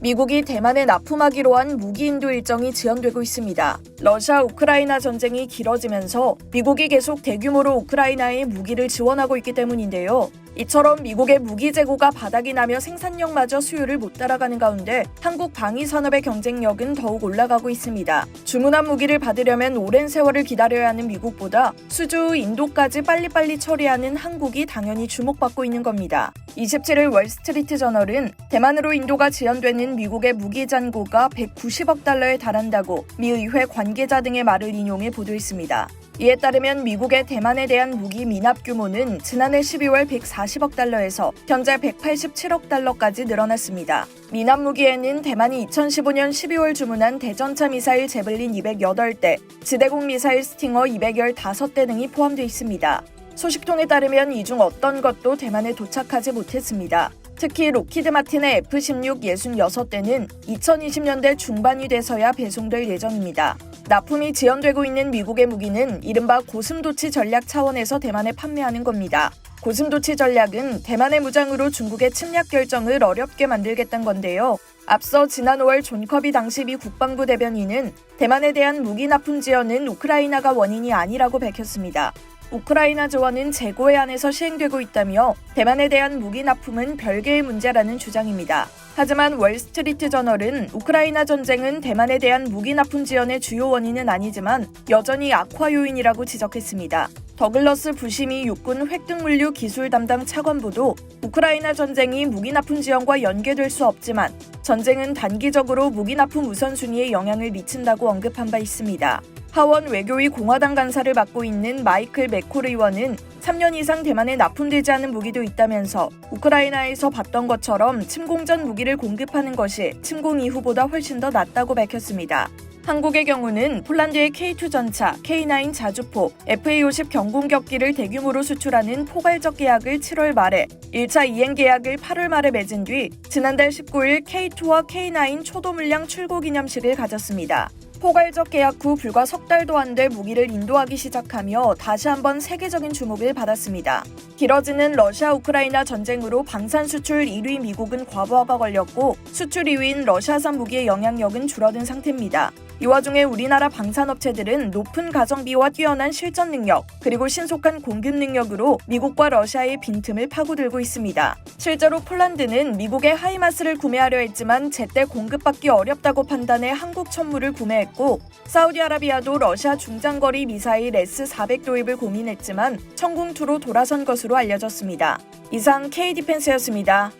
미국이 대만에 납품하기로 한 무기 인도 일정이 지연되고 있습니다. 러시아 우크라이나 전쟁이 길어지면서 미국이 계속 대규모로 우크라이나에 무기를 지원하고 있기 때문인데요. 이처럼 미국의 무기 재고가 바닥이 나며 생산력마저 수요를 못 따라가는 가운데 한국 방위 산업의 경쟁력은 더욱 올라가고 있습니다. 주문한 무기를 받으려면 오랜 세월을 기다려야 하는 미국보다 수주 인도까지 빨리빨리 처리하는 한국이 당연히 주목받고 있는 겁니다. 27일 월스트리트 저널은 대만으로 인도가 지연되는 미국의 무기 잔고가 190억 달러에 달한다고 미 의회 관계자 등의 말을 인용해 보도했습니다. 이에 따르면 미국의 대만에 대한 무기 미납 규모는 지난해 12월 140억 달러에서 현재 187억 달러까지 늘어났습니다. 미납 무기에는 대만이 2015년 12월 주문한 대전차 미사일 제블린 208대, 지대공 미사일 스팅어 215대 등이 포함되어 있습니다. 소식통에 따르면 이 중 어떤 것도 대만에 도착하지 못했습니다. 특히 록히드 마틴의 F-16 66대는 2020년대 중반이 돼서야 배송될 예정입니다. 납품이 지연되고 있는 미국의 무기는 이른바 고슴도치 전략 차원에서 대만에 판매하는 겁니다. 고슴도치 전략은 대만의 무장으로 중국의 침략 결정을 어렵게 만들겠다는 건데요. 앞서 지난 5월 존 커비 당시 미 국방부 대변인은 대만에 대한 무기 납품 지연은 우크라이나가 원인이 아니라고 밝혔습니다. 우크라이나 지원은 재고에 한해서 시행되고 있다며 대만에 대한 무기 납품은 별개의 문제라는 주장입니다. 하지만 월스트리트 저널은 우크라이나 전쟁은 대만에 대한 무기 납품 지연의 주요 원인은 아니지만 여전히 악화 요인이라고 지적했습니다. 더글러스 부시미 육군 획득물류 기술 담당 차관보도 우크라이나 전쟁이 무기 납품 지연과 연계될 수 없지만 전쟁은 단기적으로 무기 납품 우선순위에 영향을 미친다고 언급한 바 있습니다. 하원 외교위 공화당 간사를 맡고 있는 마이클 맥콜 의원은 3년 이상 대만에 납품되지 않은 무기도 있다면서 우크라이나에서 봤던 것처럼 침공전 무기를 공급하는 것이 침공 이후보다 훨씬 더 낫다고 밝혔습니다. 한국의 경우는 폴란드의 K2 전차, K9 자주포, FA-50 경공격기를 대규모로 수출하는 포괄적 계약을 7월 말에, 1차 이행 계약을 8월 말에 맺은 뒤 지난달 19일 K2와 K9 초도 물량 출고 기념식을 가졌습니다. 포괄적 계약 후 불과 석 달도 안 돼 무기를 인도하기 시작하며 다시 한번 세계적인 주목을 받았습니다. 길어지는 러시아 우크라이나 전쟁으로 방산 수출 1위 미국은 과부하가 걸렸고 수출 2위인 러시아산 무기의 영향력은 줄어든 상태입니다. 이 와중에 우리나라 방산업체들은 높은 가성비와 뛰어난 실전 능력, 그리고 신속한 공급 능력으로 미국과 러시아의 빈틈을 파고들고 있습니다. 실제로 폴란드는 미국의 하이마스를 구매하려 했지만 제때 공급받기 어렵다고 판단해 한국 천무를 구매했고, 사우디아라비아도 러시아 중장거리 미사일 S-400 도입을 고민했지만 천궁2로 돌아선 것으로 알려졌습니다. 이상 K디펜스였습니다.